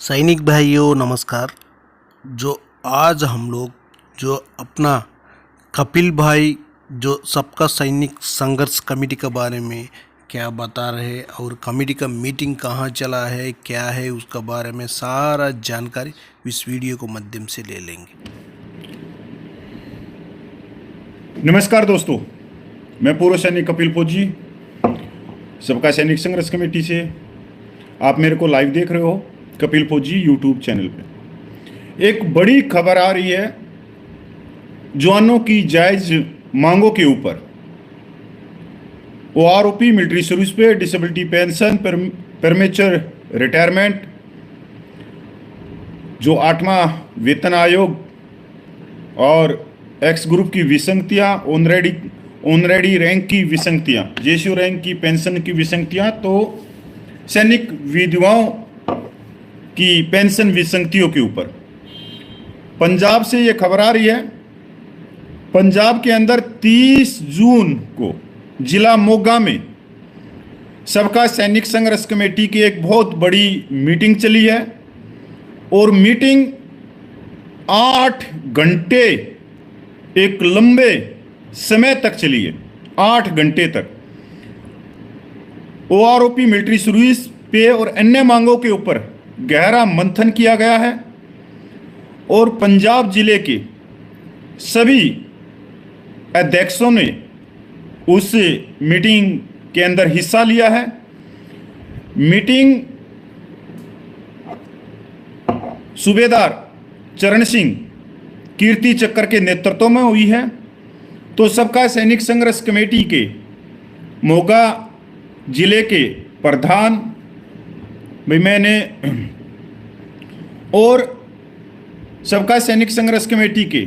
सैनिक भाइयों नमस्कार। जो आज हम लोग जो अपना कपिल भाई जो सबका सैनिक संघर्ष कमेटी के बारे में क्या बता रहे हैं और कमेटी का मीटिंग कहाँ चला है क्या है उसका बारे में सारा जानकारी इस वीडियो को माध्यम से ले लेंगे। नमस्कार दोस्तों, मैं पूर्व सैनिक कपिल फौजी सबका सैनिक संघर्ष कमेटी से आप मेरे को लाइव देख रहे हो कपिल फौजी यूट्यूब चैनल पे। एक बड़ी खबर आ रही है जवानों की जायज मांगों के ऊपर। ओआरओपी मिलिट्री सर्विस पे डिसेबिलिटी पेंशन प्रीमेच्योर रिटायरमेंट, जो 8वां वेतन आयोग और एक्स ग्रुप की विसंगतियां, ऑनरेडी रैंक की विसंगतियां, जेसीओ रैंक की पेंशन की विसंगतियां, तो सैनिक विधवाओं की पेंशन विसंगतियों के ऊपर पंजाब से यह खबर आ रही है। पंजाब के अंदर 30 जून को जिला मोगा में सबका सैनिक संघर्ष कमेटी की एक बहुत बड़ी मीटिंग चली है और मीटिंग 8 घंटे एक लंबे समय तक चली है। 8 घंटे तक ओआरओपी मिलिट्री सर्विस पे और अन्य मांगों के ऊपर गहरा मंथन किया गया है और पंजाब जिले के सभी अध्यक्षों ने उस मीटिंग के अंदर हिस्सा लिया है। मीटिंग सूबेदार चरण सिंह कीर्ति चक्र के नेतृत्व में हुई है। तो सबका सैनिक संघर्ष कमेटी के मोगा जिले के प्रधान भाई मैंने और सबका सैनिक संघर्ष कमेटी के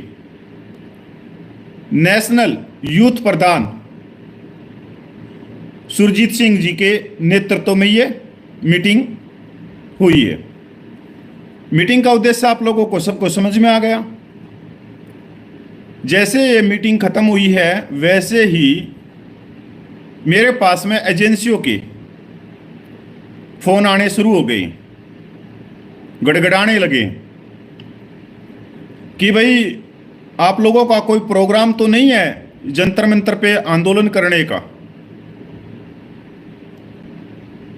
नेशनल यूथ प्रधान सुरजीत सिंह जी के नेतृत्व में ये मीटिंग हुई है। मीटिंग का उद्देश्य आप लोगों को सबको समझ में आ गया। जैसे ये मीटिंग खत्म हुई है वैसे ही मेरे पास में एजेंसियों के फोन आने शुरू हो गए, गड़गड़ाने लगे कि भाई आप लोगों का कोई प्रोग्राम तो नहीं है जंतर मंतर पे आंदोलन करने का,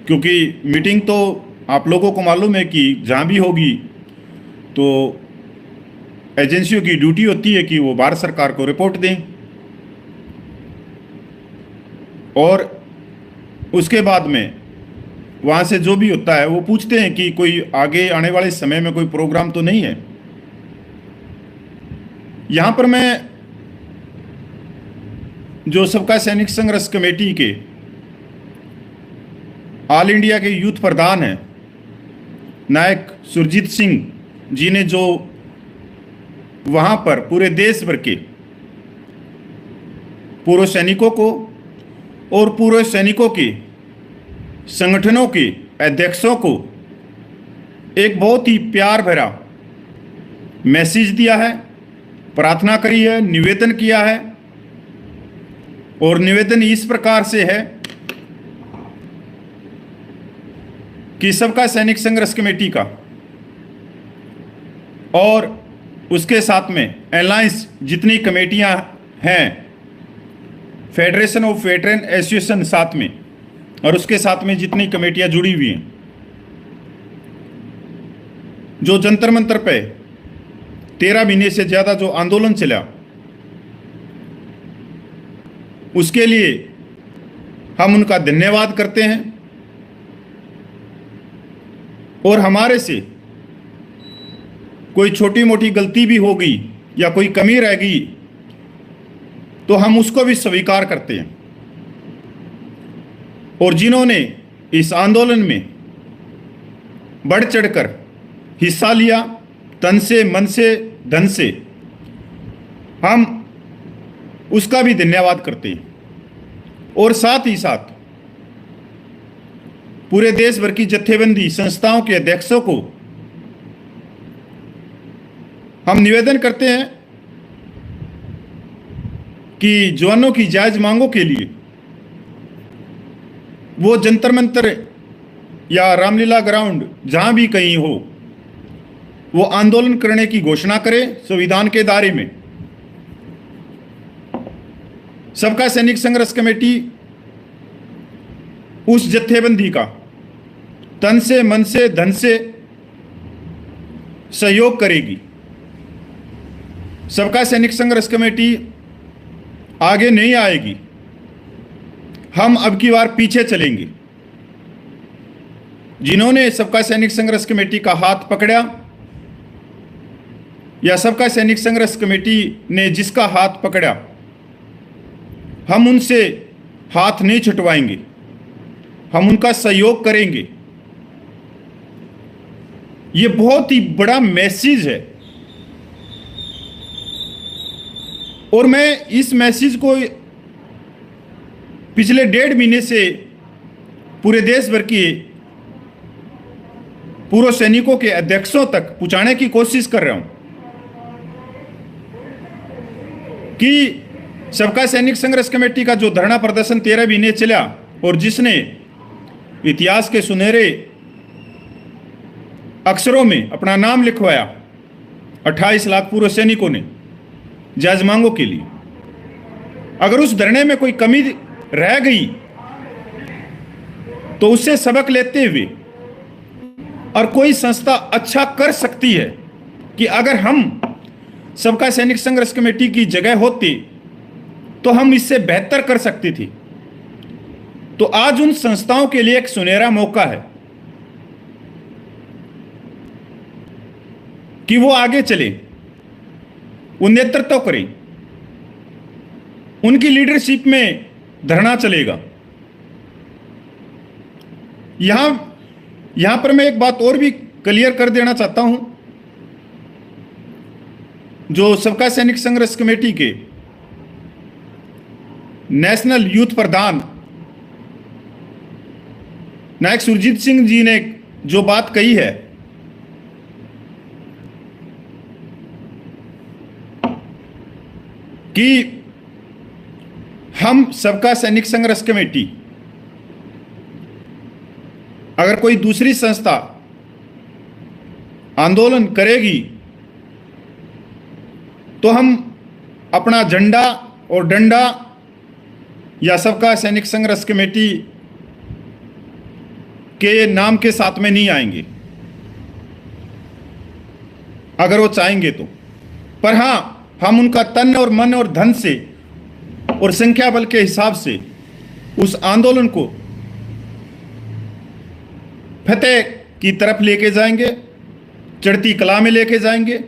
क्योंकि मीटिंग तो आप लोगों को मालूम है कि जहां भी होगी तो एजेंसियों की ड्यूटी होती है कि वो भारत सरकार को रिपोर्ट दें और उसके बाद में वहाँ से जो भी होता है वो पूछते हैं कि कोई आगे आने वाले समय में कोई प्रोग्राम तो नहीं है। यहाँ पर मैं जो सबका सैनिक संघर्ष कमेटी के ऑल इंडिया के यूथ प्रधान हैं नायक सुरजीत सिंह जी ने जो वहाँ पर पूरे देश भर के पूर्व सैनिकों को और पूर्व सैनिकों के संगठनों के अध्यक्षों को एक बहुत ही प्यार भरा मैसेज दिया है, प्रार्थना करी है, निवेदन किया है। और निवेदन इस प्रकार से है कि सबका सैनिक संघर्ष कमेटी का और उसके साथ में अलायंस जितनी कमेटियां हैं, फेडरेशन ऑफ वेटरन एसोसिएशन साथ में, और उसके साथ में जितनी कमेटियां जुड़ी हुई हैं, जो जंतर मंतर पे 13 महीने से ज़्यादा जो आंदोलन चला, उसके लिए हम उनका धन्यवाद करते हैं। और हमारे से कोई छोटी मोटी गलती भी हो गई या कोई कमी रह गई तो हम उसको भी स्वीकार करते हैं। और जिन्होंने इस आंदोलन में बढ़ चढ़कर हिस्सा लिया, तन से, मन से, धन से, हम उसका भी धन्यवाद करते हैं। और साथ ही साथ पूरे देश भर की जत्थेबंदी संस्थाओं के अध्यक्षों को हम निवेदन करते हैं कि जवानों की जायज मांगों के लिए वो जंतर मंतर या रामलीला ग्राउंड जहां भी कहीं हो वो आंदोलन करने की घोषणा करे संविधान के दायरे में। सबका सैनिक संघर्ष कमेटी उस जत्थेबंदी का तन से, मन से, धन से सहयोग करेगी। सबका सैनिक संघर्ष कमेटी आगे नहीं आएगी, हम अब की बार पीछे चलेंगे। जिन्होंने सबका सैनिक संघर्ष कमेटी का हाथ पकड़ा या सबका सैनिक संघर्ष कमेटी ने जिसका हाथ पकड़ा, हम उनसे हाथ नहीं छुटवाएंगे, हम उनका सहयोग करेंगे। ये बहुत ही बड़ा मैसेज है और मैं इस मैसेज को पिछले 1.5 महीने से पूरे देश भर के पूर्व सैनिकों के अध्यक्षों तक पहुंचाने की कोशिश कर रहा हूं कि सबका सैनिक संघर्ष कमेटी का जो धरना प्रदर्शन 13 महीने चला और जिसने इतिहास के सुनहरे अक्षरों में अपना नाम लिखवाया 28 लाख पूर्व सैनिकों ने जायज मांगों के लिए, अगर उस धरने में कोई कमी रह गई तो उससे सबक लेते हुए और कोई संस्था अच्छा कर सकती है कि अगर हम सबका सैनिक संघर्ष कमेटी की जगह होती तो हम इससे बेहतर कर सकते थे। तो आज उन संस्थाओं के लिए एक सुनहरा मौका है कि वो आगे चले, वो नेतृत्व करें, उनकी लीडरशिप में धरना चलेगा। यहां पर मैं एक बात और भी क्लियर कर देना चाहता हूं। जो सबका सैनिक संघर्ष कमेटी के नेशनल यूथ प्रधान नायक सुरजीत सिंह जी ने जो बात कही है कि हम सबका सैनिक संघर्ष कमेटी, अगर कोई दूसरी संस्था आंदोलन करेगी तो हम अपना झंडा और डंडा या सबका सैनिक संघर्ष कमेटी के नाम के साथ में नहीं आएंगे, अगर वो चाहेंगे तो। पर हां, हम उनका तन और मन और धन से और संख्या बल के हिसाब से उस आंदोलन को फतेह की तरफ लेके जाएंगे, चढ़ती कला में लेके जाएंगे।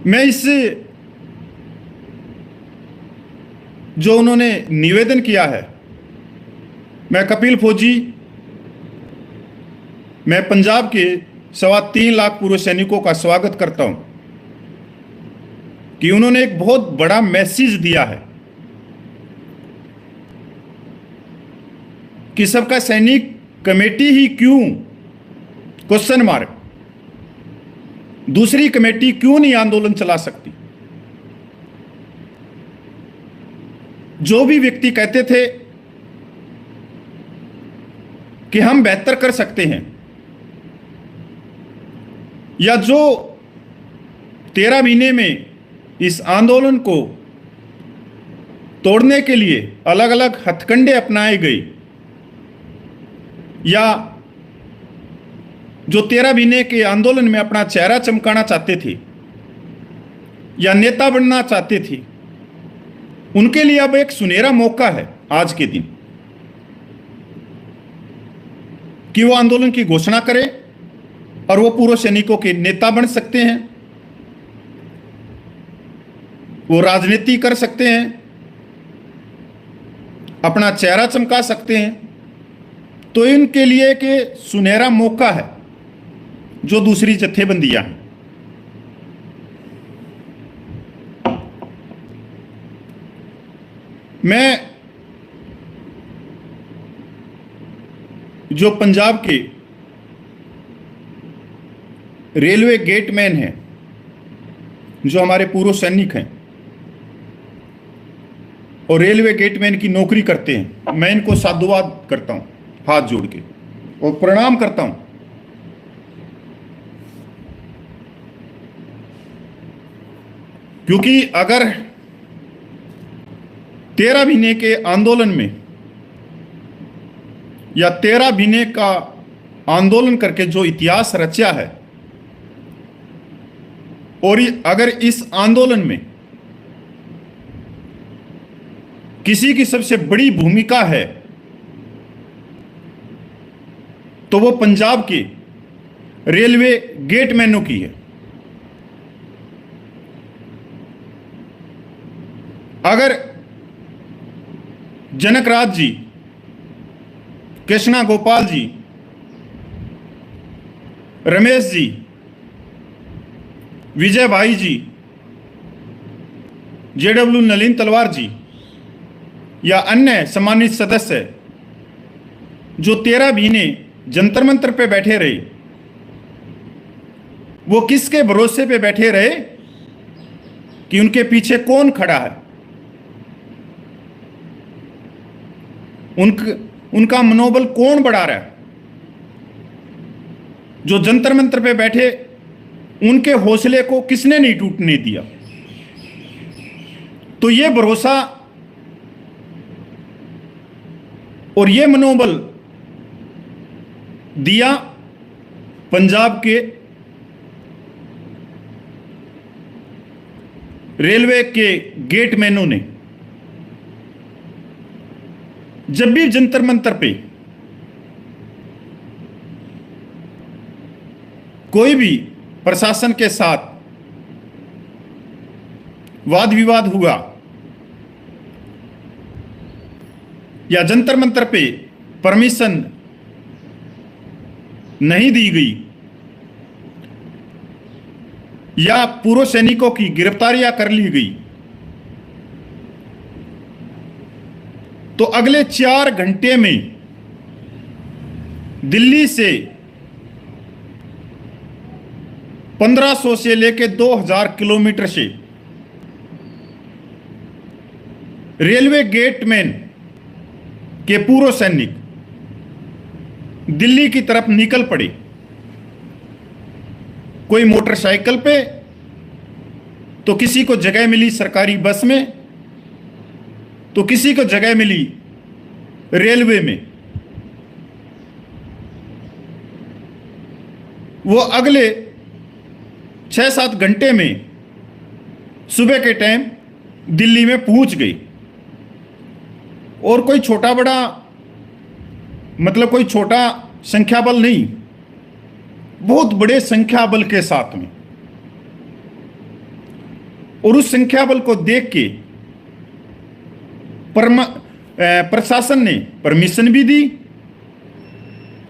मैं इस जो उन्होंने निवेदन किया है, मैं कपिल फौजी, मैं पंजाब के 3.25 लाख पूर्व सैनिकों का स्वागत करता हूं कि उन्होंने एक बहुत बड़ा मैसेज दिया है कि सबका सैनिक कमेटी ही क्यों, क्वेश्चन मार्क, दूसरी कमेटी क्यों नहीं आंदोलन चला सकती। जो भी व्यक्ति कहते थे कि हम बेहतर कर सकते हैं, या जो 13 महीने में इस आंदोलन को तोड़ने के लिए अलग अलग हथकंडे अपनाए गए, या जो 13 महीने के आंदोलन में अपना चेहरा चमकाना चाहते थे या नेता बनना चाहते थे, उनके लिए अब एक सुनहरा मौका है आज के दिन कि वो आंदोलन की घोषणा करें और वो पूर्व सैनिकों के नेता बन सकते हैं, वो राजनीति कर सकते हैं, अपना चेहरा चमका सकते हैं। तो इनके लिए एक सुनहरा मौका है जो दूसरी जत्थेबंदियां हैं। मैं जो पंजाब के रेलवे गेटमैन हैं, जो हमारे पूर्व सैनिक हैं और रेलवे गेटमैन की नौकरी करते हैं, मैं इनको साधुवाद करता हूं हाथ जोड़ के और प्रणाम करता हूं क्योंकि अगर 13 महीने के आंदोलन में या 13 महीने का आंदोलन करके जो इतिहास रचा है, और अगर इस आंदोलन में किसी की सबसे बड़ी भूमिका है तो वो पंजाब के रेलवे गेटमैनों की है। अगर जनकराज जी, कृष्णा गोपाल जी, रमेश जी, विजय भाई जी, जेडब्ल्यू नलिन तलवार जी या अन्य सम्मानित सदस्य जो 13 महीने जंतर मंतर पे बैठे रहे, वो किसके भरोसे पे बैठे रहे कि उनके पीछे कौन खड़ा है, उनका मनोबल कौन बढ़ा रहा है। जो जंतर मंतर पे बैठे उनके हौसले को किसने नहीं टूटने दिया। तो ये भरोसा और ये मनोबल दिया पंजाब के रेलवे के गेटमैनों ने। जब भी जंतर मंतर पे कोई भी प्रशासन के साथ वाद विवाद हुआ या जंतर मंतर पे परमिशन नहीं दी गई या पूर्व सैनिकों की गिरफ्तारियां कर ली गई, तो अगले 4 घंटे में दिल्ली से 1500 से लेकर 2000 किलोमीटर से रेलवे गेटमैन के पूर्व सैनिक दिल्ली की तरफ निकल पड़े। कोई मोटरसाइकिल पे, तो किसी को जगह मिली सरकारी बस में, तो किसी को जगह मिली रेलवे में। वो अगले 6-7 घंटे में सुबह के टाइम दिल्ली में पहुंच गई। और कोई छोटा बड़ा मतलब कोई छोटा संख्या बल नहीं, बहुत बड़े संख्या बल के साथ में। और उस संख्या बल को देख के प्रशासन ने परमिशन भी दी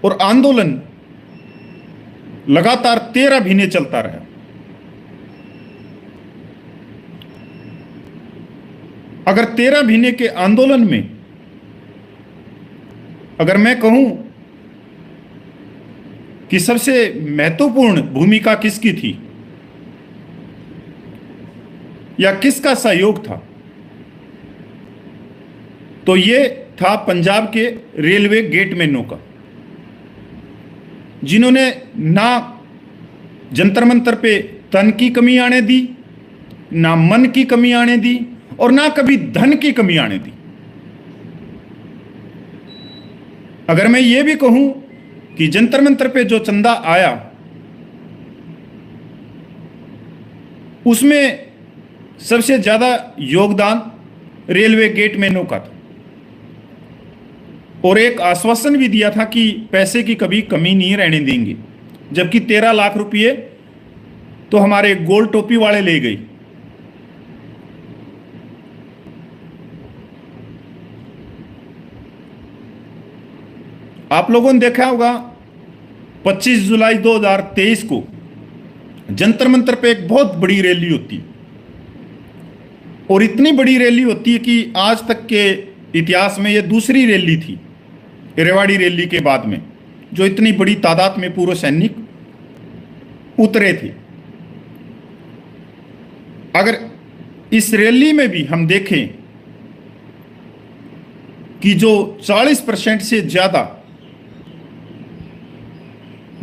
और आंदोलन लगातार 13 महीने चलता रहा। अगर 13 महीने के आंदोलन में अगर मैं कहूं कि सबसे महत्वपूर्ण भूमिका किसकी थी या किसका सहयोग था, तो ये था पंजाब के रेलवे गेटमैनों का, जिन्होंने ना जंतर मंतर पे तन की कमी आने दी, ना मन की कमी आने दी और ना कभी धन की कमी आने दी। अगर मैं ये भी कहूं कि जंतर मंतर पे जो चंदा आया उसमें सबसे ज्यादा योगदान रेलवे गेटमैनों का था और एक आश्वासन भी दिया था कि पैसे की कभी कमी नहीं रहने देंगे, जबकि 13 लाख रुपये तो हमारे गोल टोपी वाले ले गए। आप लोगों ने देखा होगा 25 जुलाई 2023 को जंतर मंतर पे एक बहुत बड़ी रैली होती है और इतनी बड़ी रैली होती है कि आज तक के इतिहास में यह दूसरी रैली थी रेवाड़ी रैली के बाद में, जो इतनी बड़ी तादाद में पूर्व सैनिक उतरे थे। अगर इस रैली में भी हम देखें कि जो 40% से ज्यादा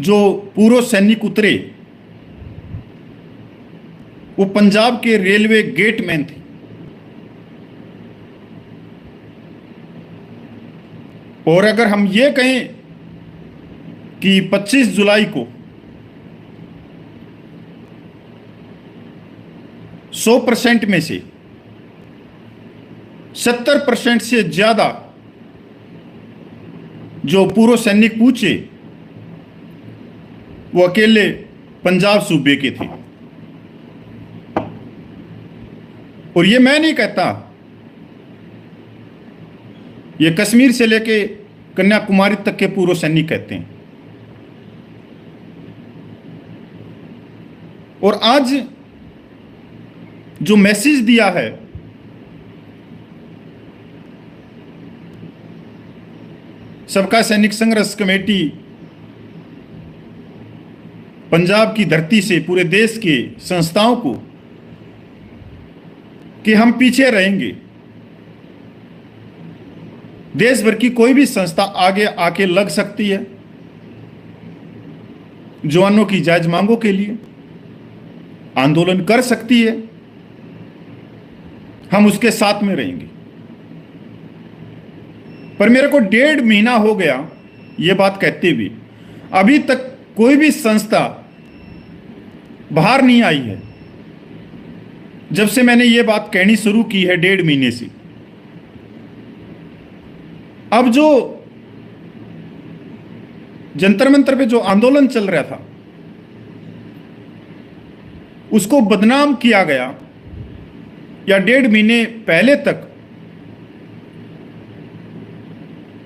जो पूर्व सैनिक उतरे वो पंजाब के रेलवे गेटमैन थे। और अगर हम ये कहें कि 25 जुलाई को 100% में से 70% से ज्यादा जो पूर्व सैनिक पूछे वो अकेले पंजाब सूबे के थे। और ये मैं नहीं कहता, ये कश्मीर से लेके कन्याकुमारी तक के पूर्व सैनिक कहते हैं। और आज जो मैसेज दिया है सबका सैनिक संघर्ष कमेटी पंजाब की धरती से पूरे देश के संस्थाओं को कि हम पीछे रहेंगे, देश भर की कोई भी संस्था आगे आके लग सकती है जवानों की जायज मांगों के लिए, आंदोलन कर सकती है, हम उसके साथ में रहेंगे। पर मेरे को 1.5 महीना हो गया ये बात कहते हुए, अभी तक कोई भी संस्था बाहर नहीं आई है। जब से मैंने ये बात कहनी शुरू की है 1.5 महीने से, अब जो जंतर मंतर पे जो आंदोलन चल रहा था उसको बदनाम किया गया, या 1.5 महीने पहले तक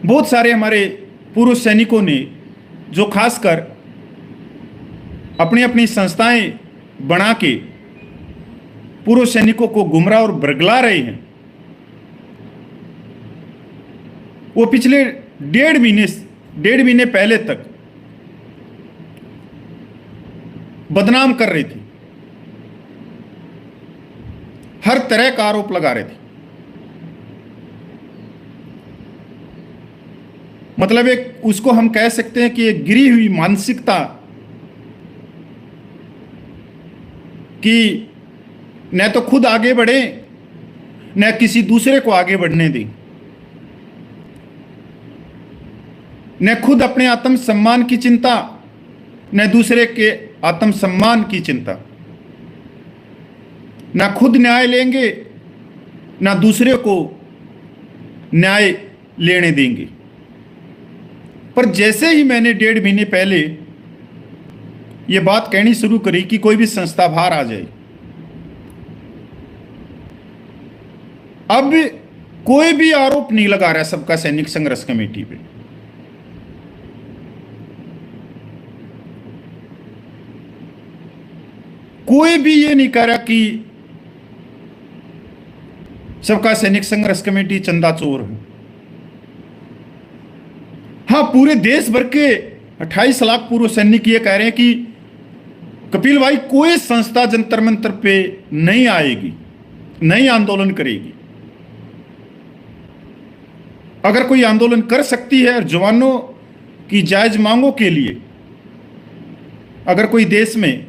बहुत सारे हमारे पूर्व सैनिकों ने जो खासकर अपनी अपनी संस्थाएं बना के पूर्व सैनिकों को गुमराह और बरगला रहे हैं, वो पिछले 1.5 महीने पहले तक बदनाम कर रही थी, हर तरह का आरोप लगा रहे थे। मतलब एक उसको हम कह सकते हैं कि एक गिरी हुई मानसिकता कि न तो खुद आगे बढ़े न किसी दूसरे को आगे बढ़ने दें, न खुद अपने आत्म सम्मान की चिंता न दूसरे के आत्म सम्मान की चिंता, ना खुद न्याय लेंगे ना दूसरे को न्याय लेने देंगे। पर जैसे ही मैंने 1.5 महीने पहले यह बात कहनी शुरू करी कि कोई भी संस्था बाहर आ जाए, अब कोई भी आरोप नहीं लगा रहा सबका सैनिक संघर्ष कमेटी पे। कोई भी ये नहीं कह रहा कि सबका सैनिक संघर्ष कमेटी चंदा चोर है। हां, पूरे देश भर के 28 लाख पूर्व सैनिक ये कह रहे हैं कि कपिल भाई कोई संस्था जंतर मंतर पे नहीं आएगी, नहीं आंदोलन करेगी। अगर कोई आंदोलन कर सकती है और जवानों की जायज मांगों के लिए अगर कोई देश में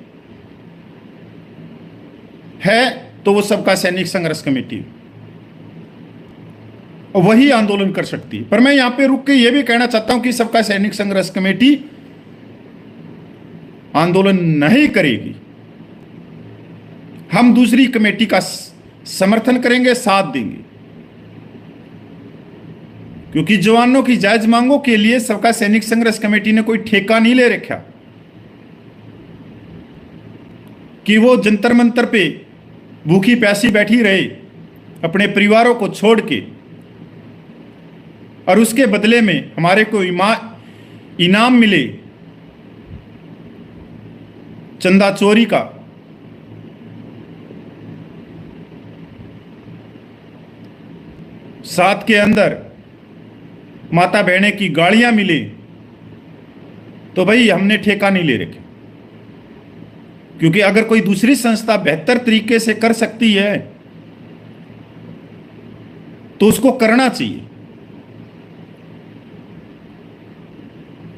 है तो वो सबका सैनिक संघर्ष कमेटी और वही आंदोलन कर सकती है। पर मैं यहां पे रुक के ये भी कहना चाहता हूं कि सबका सैनिक संघर्ष कमेटी आंदोलन नहीं करेगी। हम दूसरी कमेटी का समर्थन करेंगे, साथ देंगे, क्योंकि जवानों की जायज मांगों के लिए सबका सैनिक संघर्ष कमेटी ने कोई ठेका नहीं ले रखा कि वो जंतर मंतर पे भूखी प्यासी बैठी रहे अपने परिवारों को छोड़ के, और उसके बदले में हमारे को इनाम मिले चंदा चोरी का। साथ के अंदर माता बहने की गाड़ियां मिले, तो भाई हमने ठेका नहीं ले रखे। क्योंकि अगर कोई दूसरी संस्था बेहतर तरीके से कर सकती है तो उसको करना चाहिए।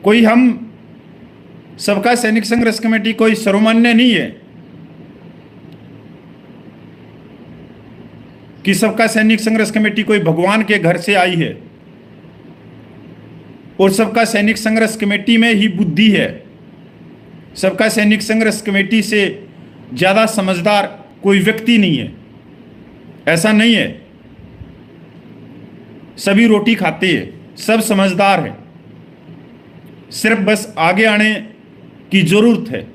कोई हम सबका सैनिक संघर्ष कमेटी कोई सर्वमान्य नहीं है। कि सबका सैनिक संघर्ष कमेटी कोई भगवान के घर से आई है और सबका सैनिक संघर्ष कमेटी में ही बुद्धि है। सबका सैनिक संघर्ष कमेटी से ज़्यादा समझदार कोई व्यक्ति नहीं है, ऐसा नहीं है। सभी रोटी खाते हैं, सब समझदार है, सिर्फ बस आगे आने की ज़रूरत है,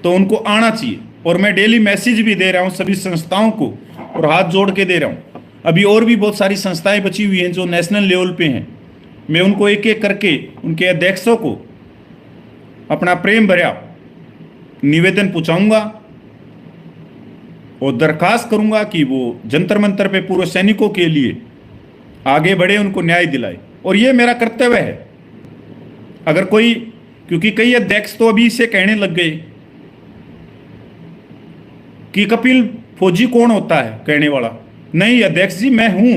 तो उनको आना चाहिए। और मैं डेली मैसेज भी दे रहा हूँ सभी संस्थाओं को और हाथ जोड़ के दे रहा हूँ। अभी और भी बहुत सारी संस्थाएं बची हुई हैं जो नेशनल लेवल पे हैं, मैं उनको एक एक करके उनके अध्यक्षों को अपना प्रेम भरा निवेदन पहुँचाऊँगा और दरखास्त करूँगा कि वो जंतर मंतर पे पूर्व सैनिकों के लिए आगे बढ़े, उनको न्याय दिलाए। और ये मेरा कर्तव्य है। अगर कोई, क्योंकि कई अध्यक्ष तो अभी से कहने लग गए कि कपिल फौजी कौन होता है कहने वाला। नहीं अध्यक्ष जी, मैं हूं,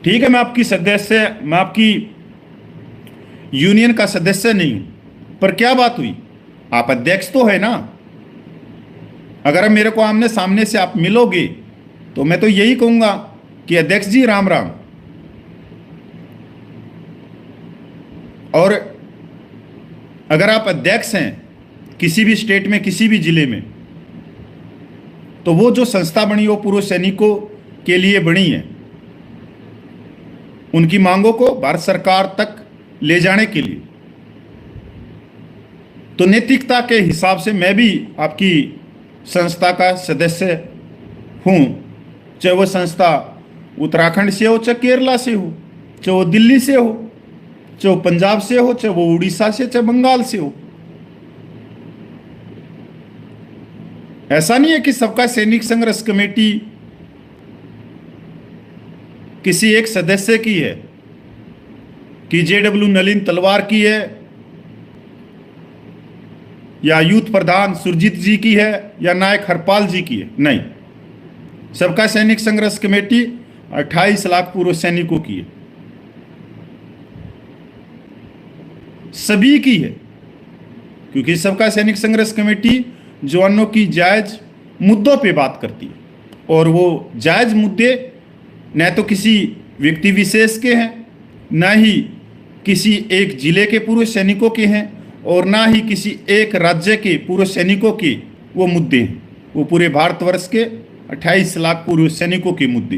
ठीक है, मैं आपकी सदस्य, मैं आपकी यूनियन का सदस्य नहीं हूं, पर क्या बात हुई, आप अध्यक्ष तो है ना। अगर मेरे को आमने सामने से आप मिलोगे तो मैं तो यही कहूंगा कि अध्यक्ष जी राम राम। और अगर आप अध्यक्ष हैं किसी भी स्टेट में, किसी भी जिले में, तो वो जो संस्था बनी वो पूर्व सैनिकों के लिए बनी है, उनकी मांगों को भारत सरकार तक ले जाने के लिए। तो नैतिकता के हिसाब से मैं भी आपकी संस्था का सदस्य हूं, चाहे वो संस्था उत्तराखंड से हो, चाहे केरला से हो, चाहे वो दिल्ली से हो, चाहे वो पंजाब से हो, चाहे वो उड़ीसा से, चाहे बंगाल से हो। ऐसा नहीं है कि सबका सैनिक संघर्ष कमेटी किसी एक सदस्य की है, कि जेडब्ल्यू नलिन तलवार की है या यूथ प्रधान सुरजीत जी की है या नायक हरपाल जी की है। नहीं, सबका सैनिक संघर्ष कमेटी 28 लाख पूर्व सैनिकों की है, सभी की है। क्योंकि सबका सैनिक संघर्ष कमेटी जवानों की जायज मुद्दों पे बात करती है, और वो जायज मुद्दे न तो किसी व्यक्ति विशेष के हैं, न ही किसी एक जिले के पूर्व सैनिकों के हैं, और ना ही किसी एक राज्य के पूर्व सैनिकों के वो मुद्दे हैं। वो पूरे भारतवर्ष के 28 लाख पूर्व सैनिकों के मुद्दे।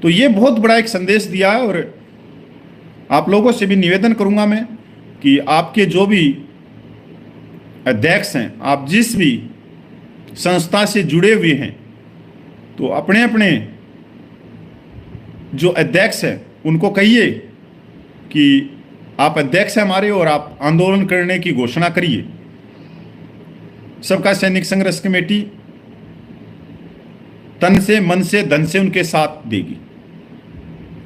तो ये बहुत बड़ा एक संदेश दिया है। और आप लोगों से भी निवेदन करूंगा मैं कि आपके जो भी अध्यक्ष हैं, आप जिस भी संस्था से जुड़े हुए हैं, तो अपने अपने जो अध्यक्ष हैं उनको कहिए कि आप अध्यक्ष हैं हमारे और आप आंदोलन करने की घोषणा करिए। सबका सैनिक संघर्ष कमेटी तन से, मन से, धन से उनके साथ देगी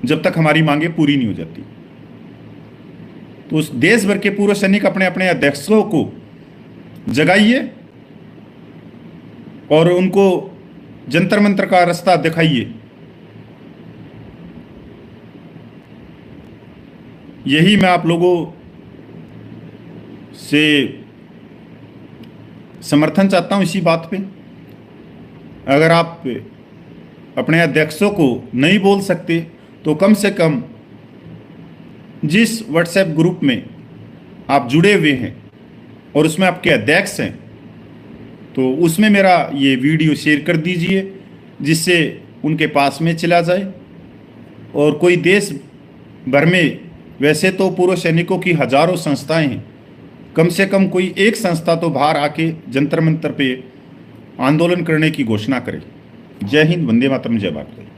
जब तक हमारी मांगे पूरी नहीं हो जाती। तो उस देश भर के पूर्व सैनिक अपने अपने अध्यक्षों को जगाइए और उनको जंतर मंतर का रास्ता दिखाइए। यही मैं आप लोगों से समर्थन चाहता हूं इसी बात पे। अगर आप अपने अध्यक्षों को नहीं बोल सकते तो कम से कम जिस व्हाट्सएप ग्रुप में आप जुड़े हुए हैं और उसमें आपके अध्यक्ष हैं, तो उसमें मेरा ये वीडियो शेयर कर दीजिए, जिससे उनके पास में चला जाए। और कोई देश भर में, वैसे तो पूर्व सैनिकों की हजारों संस्थाएं हैं, कम से कम कोई एक संस्था तो बाहर आके जंतर मंतर पे आंदोलन करने की घोषणा करे। जय हिंद, वंदे मातरम, जय भारत।